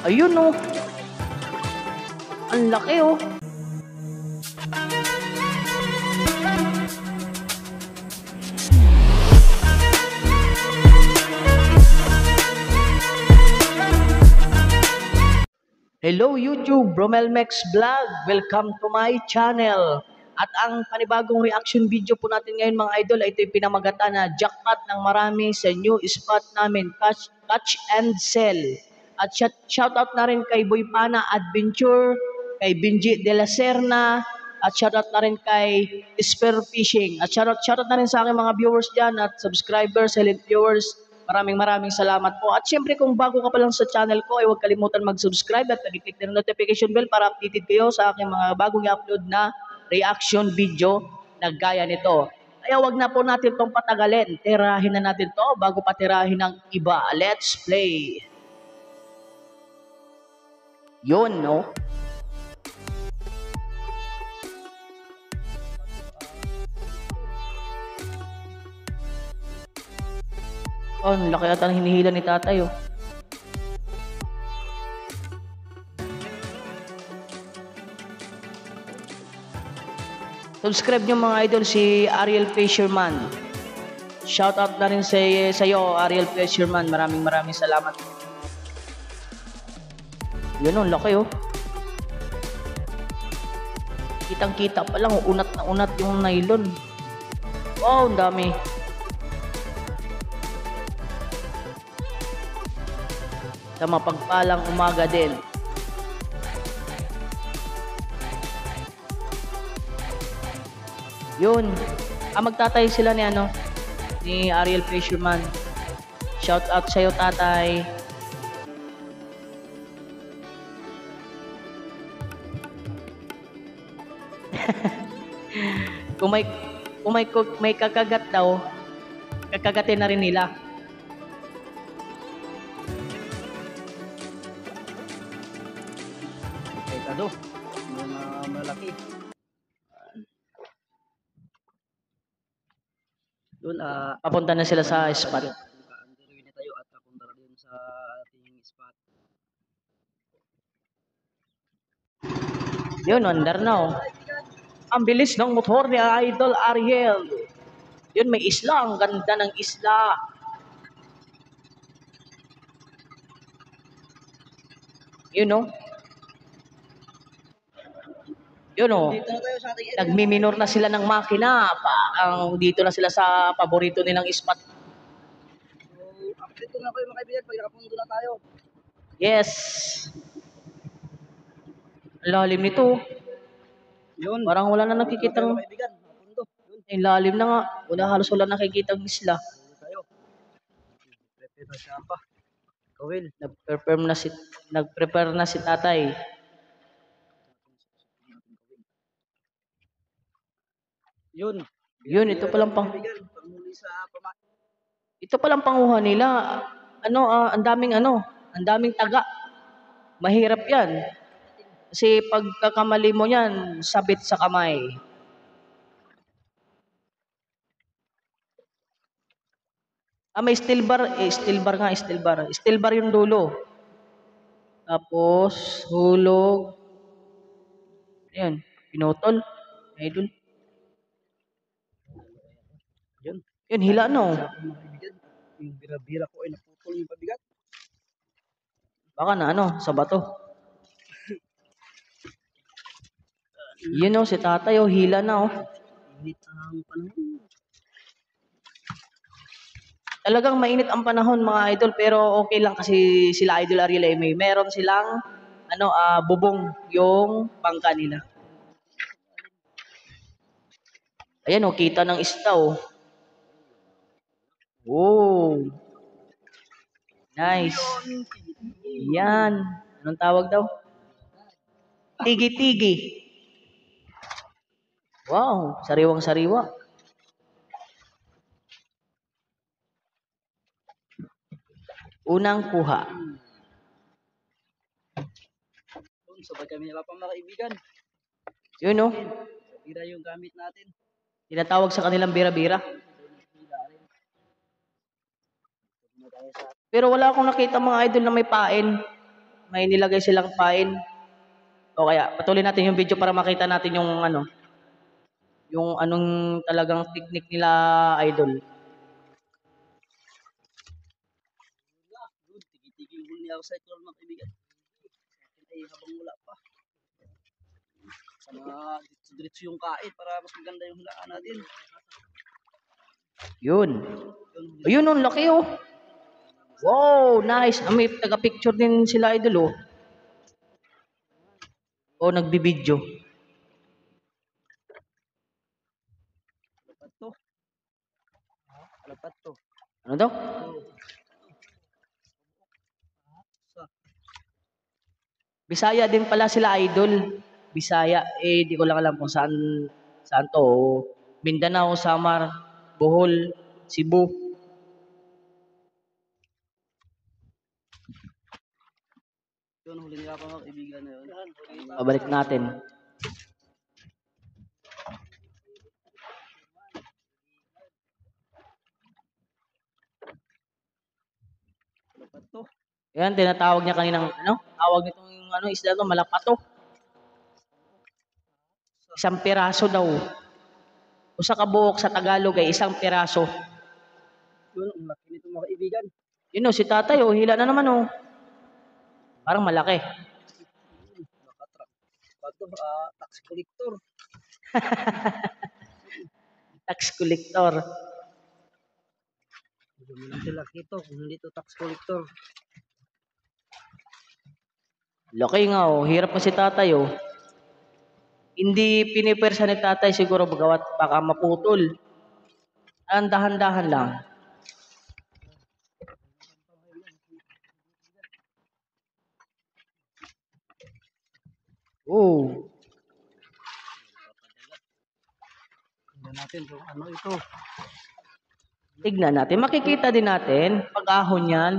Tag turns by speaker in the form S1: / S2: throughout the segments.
S1: Ayun oh. Ang laki oh. Hello YouTube, Bromelmex Vlog. Welcome to my channel. At ang panibagong reaction video po natin ngayon mga idol ay ito yung pinamagatan na jackpot ng marami sa new spot namin, Catch and Sell. At shoutout na rin kay Boy Pana Adventure, kay Benji De La Serna, at shoutout na rin kay Spear Fishing. At shoutout na rin sa aking mga viewers dyan at subscribers, silent viewers. Maraming salamat po. At syempre kung bago ka pa lang sa channel ko, ay huwag kalimutan mag-subscribe at mag-click ng notification bell para updated kayo sa aking mga bagong i-upload na reaction video na gaya nito. Kaya wag na po natin itong patagalin. Tirahin na natin to bago patirahin ng iba. Let's play. Yun, no? Oh, laki ata ng hinihila ni tatay, oh. Subscribe nyo mga idol si Ariel Fisherman. Shoutout na rin sa iyo, Ariel Fisherman. Maraming salamat. Yun, oh, laki, oh. Kitang-kita pa lang, unat na unat yung nylon. Wow, ang dami. Sa mapagpalang umaga din. Yun. Magtatay sila ni ni Ariel Fisherman. Shout out sa iyo, tatay. kung may kakagat daw, kakagatin na rin nila. Ado, mga malaki. Doon, papunta na sila sa spot. Underway na tayo at papunta na din sa ating spot. Yun, under na oh. Ang bilis ng motor ni Idol Ariel. Yun, may isla. Ang ganda ng isla. Yun oh. Yun o, nagmiminor na sila ng makina. Dito na sila sa paborito nilang spot. So, update ko na kayo mga kaibigan pag nakapundo na tayo. Yes. Lalim nito. Yun. Parang wala na nakikitang... Yung lalim na nga. Halos wala nakikitang isla. Prepare na siya pa. Kawil. Nag-prepare na si tatay. Yun, ito palang ito palang panguha nila. Ang daming taga. Mahirap 'yan. Kasi pagkakamali mo 'yan, sabit sa kamay. May steel bar, steel bar yung dulo. Tapos hulog. Ayun, pinutol. Idol. Yun, hila no. Yung bira-bira ko ay naputol yung pabigat. Baka na sa bato. Yun oh, si tatay oh, hila na oh. Init ang panahon. Talagang mainit ang panahon mga idol, pero okay lang kasi sila Idol Ariel ay meron silang bubong yung bangka nila. Ayan oh, kita ng isda oh. Oh. Nice. Yan. Anong tawag daw? Tigi-tigi. Wow, sariwang-sariwa. Unang kuha. Sabay kami nila pang mga kaibigan. Yun no? Bira yung gamit natin. Tinatawag sa kanilang bira-bira. Pero wala akong nakita mga idol na may pain. may nilagay silang pain. O kaya patuloy natin yung video para makita natin yung ano, yung anong talagang technique nila, idol.
S2: Tigil-tigil huli ako sa ito mga kaibigan. Ay habang wala pa. Sana diretso yung kain para mas maganda yung hulaan natin.
S1: Yun. Ayun, ang laki oh. Wow, nice. May taga-picture din sila, idol oh. O nagbibideo.
S2: Alapat to. Alapat to.
S1: Ano daw? Bisaya din pala sila, idol. Bisaya. Eh, di ko lang alam kung saan to. Mindanao, Samar, Bohol, Cebu.
S2: Yun, huli nila ako mga kaibigan na yun.
S1: Pabalik natin.
S2: Alapat to.
S1: Yan, tinatawag niya kaninang, ano? Tawag nitong, ano, isda to, malapato. Isang piraso daw. Usa ka buok sa Tagalog ay isang piraso.
S2: Yun, ang laki nito mga kaibigan.
S1: Yun oh, si tatay oh, hila na naman oh. Parang malaki.
S2: Nakatrack. Bato, tax collector.
S1: Tax collector.
S2: Medyo malaki laki ito kung hindi to tax collector.
S1: Laki nga oh, hirap pa si tatay oh. Hindi pinipersa ni tatay siguro bagawat baka maputol. Ang dahan-dahan lang. Oh.
S2: Tingnan natin kung ano ito.
S1: Tignan natin. Makikita din natin pag-ahon yan.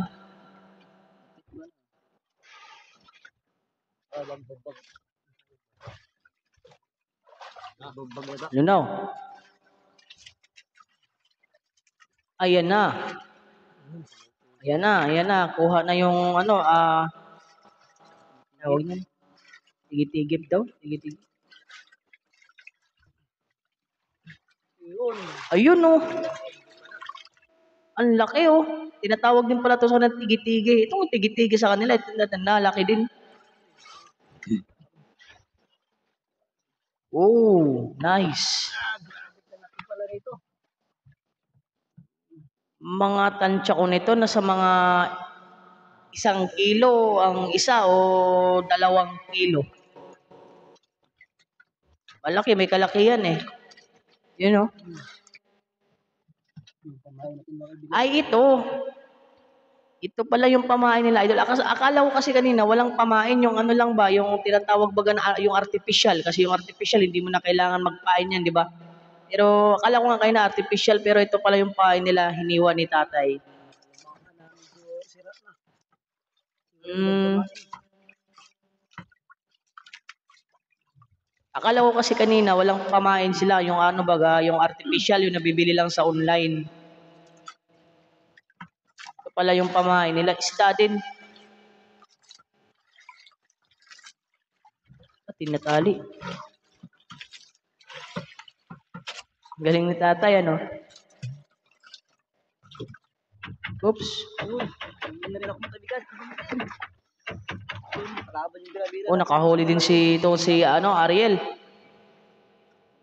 S2: Bagbag. Bagbag na.
S1: Ano na? Ayan na. Ayan na, ayan na. Kuha na yung ano, tawag niyan. Tigit-tigit daw. Tigit-tigit.
S2: Yun.
S1: Ayun oh. Ang laki oh. Tinatawag din pala to sa ng tigi-tigi. Itong tigi-tigi sa kanila, ito na laki din. Oh, nice. Mga tansya ko nito nasa mga 1 kilo ang isa o 2 kilo. Malaki, may kalakihan eh. Yun oh. Ay, ito. Ito pala yung pamain nila, idol. Akala ko kasi kanina walang pamain, yung ano lang ba, yung tinatawag baga na yung artificial. Kasi yung artificial, hindi mo na kailangan magpain yan, di ba? Pero akala ko nga kayo na artificial, pero ito pala yung pain nila, hiniwa ni tatay. Akala ko kasi kanina walang pamain sila, yung ano baga, yung artificial, yung nabibili lang sa online. Ito pala yung pamain nila, isda din. Tinatali. Galing ni tatay, ano? Oops.
S2: Hindi na rin ako matabigan.
S1: Oh, nakahuli din si Ariel.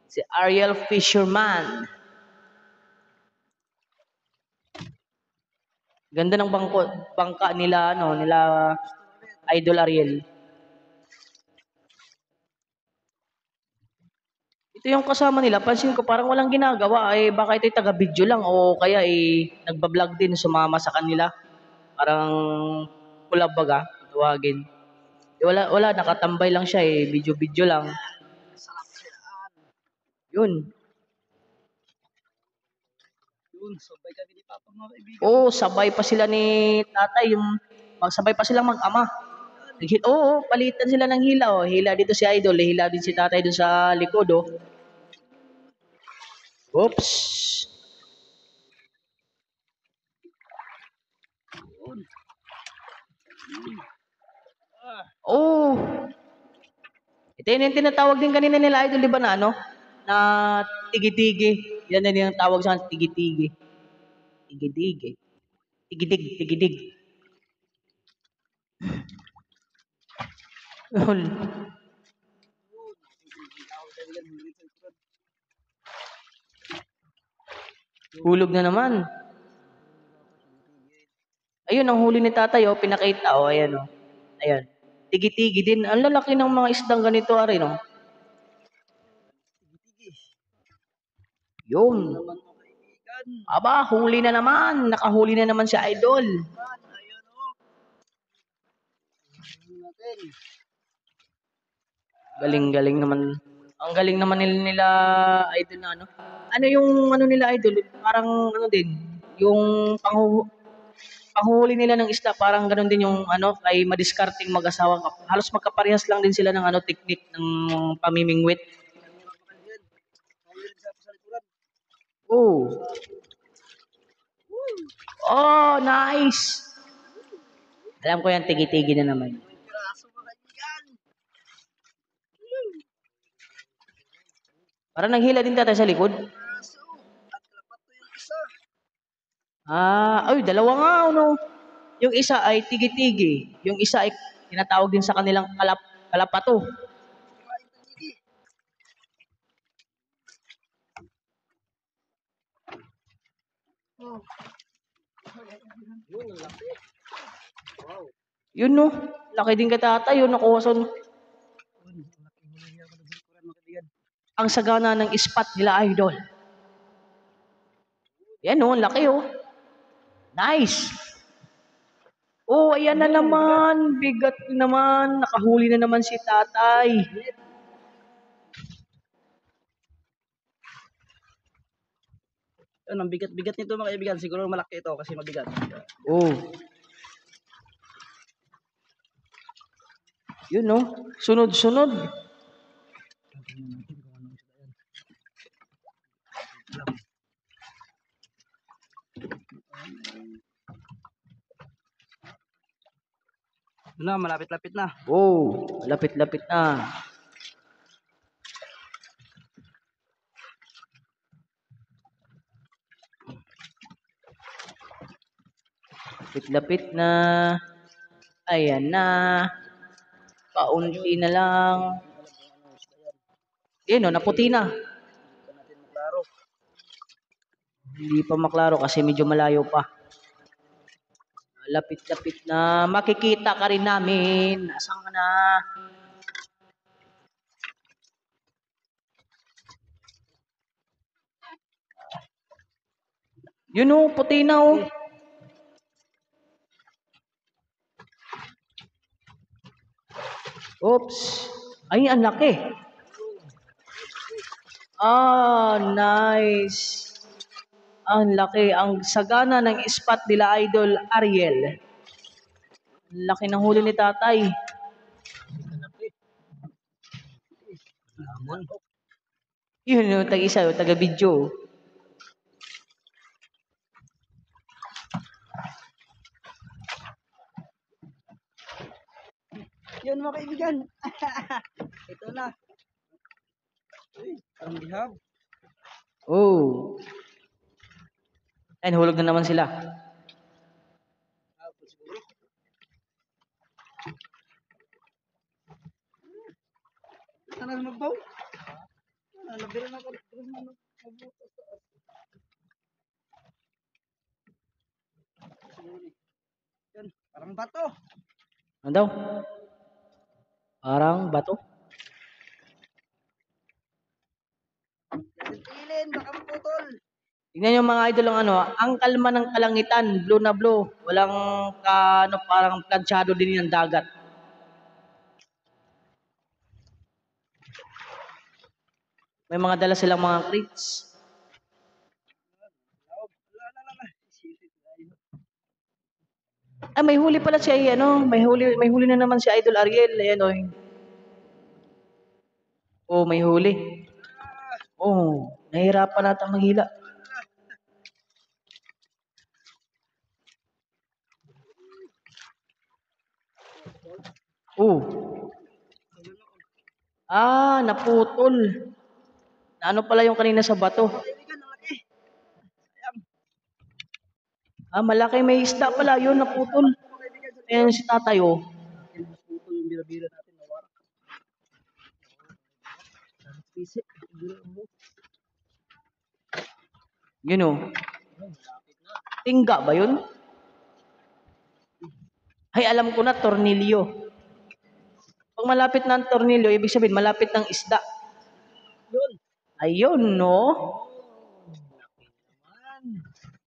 S1: Si Ariel Fisherman. Ganda ng bangka nila Idol Ariel. Ito yung kasama nila, pansin ko parang walang ginagawa, eh baka ito'y taga-video lang o kaya nagba-vlog din sumama sa kanila. Parang kulab baga, tuwagin. Wala, nakatambay lang siya video-video lang. Yun.
S2: Sabay kami ni Papa mga kaibigan.
S1: Oo, sabay pa sila ni tatay, magsabay pa silang mag-ama. Oo, palitan sila ng hila oh. Hila dito si Idol, hila din si tatay dun sa likod oh. Oops. Oh, ito yun yung tinatawag din kanina nila idol, di ba na ano? Na tigi-tigi. Yan na yung tawag sa tigi-tigi. Tigi-tigi. Tigidig, tigidig. Hulog na naman. Ayun, ang huli ni tatay, oh, pinakita, oh, ayan, oh. Ayan. Tigi-tigi din. Ang lalaki ng mga isdang ganito, ari, no? Yun.
S2: Naman mga kaibigan.
S1: Aba, huli na naman. Nakahuli na naman si idol.
S2: Ayun o. Natin.
S1: Galing-galing naman. Ang galing naman nila idol na ano. Ano yung ano nila idol? Parang ano din, yung panghuli nila ng isda, parang ganun din yung ano, kay madiskarting mag-asawa. Halos magkaparehas lang din sila ng ano, technique ng pamimingwit. Oh. Oh, nice. Alam ko yan, tigi-tigi na naman.
S2: Piraso mga kaibigan.
S1: Parang naghila din tatay sa likod.
S2: Piraso. At lapat to yung isa.
S1: Ay, dalawa nga, ano. Yung isa ay tigi-tigi. Yung isa ay tinatawag din sa kanilang kalapato.
S2: Kumain ng tigi. Oh. Yun, ang laki. Wow.
S1: Yun no, laki din ka tatay, yun nakuha sa
S2: Yun, ang laki huli niya ako ng hirikuran mga kaibigan.
S1: ang sagana ng ispat nila idol. Yan no, laki oh. Nice. Oh, ayan na naman. Bigat naman. Nakahuli na naman si tatay.
S2: Yun, ang bigat-bigat nito mga kaibigan. Siguro malaki ito kasi mabigat.
S1: Oh. Yun no, sunod-sunod.
S2: Yun na, malapit-lapit na.
S1: Oh, lapit-lapit na. Lapit-lapit na. Ayan na. Paunti na lang. Yun no, naputi na.
S2: Hindi pa natin maklaro.
S1: Hindi pa maklaro kasi medyo malayo pa. Lapit-lapit na. Makikita ka rin namin. Nasaan ka na? Yun o, puti na o. Oops. Ay, ang laki. Nice. Ang laki. Ang sagana ng spot nila Idol Ariel. Ang laki ng huli ni tatay. Yun yung tag-isa, yung taga-video.
S2: Yun mga kaibigan. Ito na. Uy, parang bihab.
S1: Oh. Ayun, hulog na naman sila.
S2: Hapon siguro. Sana magbaw. Nabira na ako. Yan, parang bato.
S1: Ano daw? Parang bato.
S2: Tilin, baka maputol.
S1: Tingnan yung mga idol ang ano, ang kalma ng kalangitan, blue na blue. Walang ano, parang planchado din yung dagat. May mga dala silang mga crates. May huli pala siya, ano, may huli na naman si Idol Ariel, ayan o. Oh, may huli. Oh, nahihirapan natin maghila. Oh,
S2: Ayun o.
S1: naputol. Na ano pala yung kanina sa bato?
S2: Mga kaibigan, ang laki. Ayan.
S1: Malaki may isda pala yun, naputol.
S2: Salamat po mga kaibigan sa
S1: Ayan
S2: tulong.
S1: si tatay oh.
S2: Ayan, naputol yung bira-bira natin na warak. Pisik. Bira mo.
S1: Yun oh.
S2: Malapit na.
S1: Tingga ba yun? Ay, alam ko na, tornilyo. Pag malapit na ang tornilyo, ibig sabihin malapit ng isda.
S2: Yun.
S1: Ayun, no?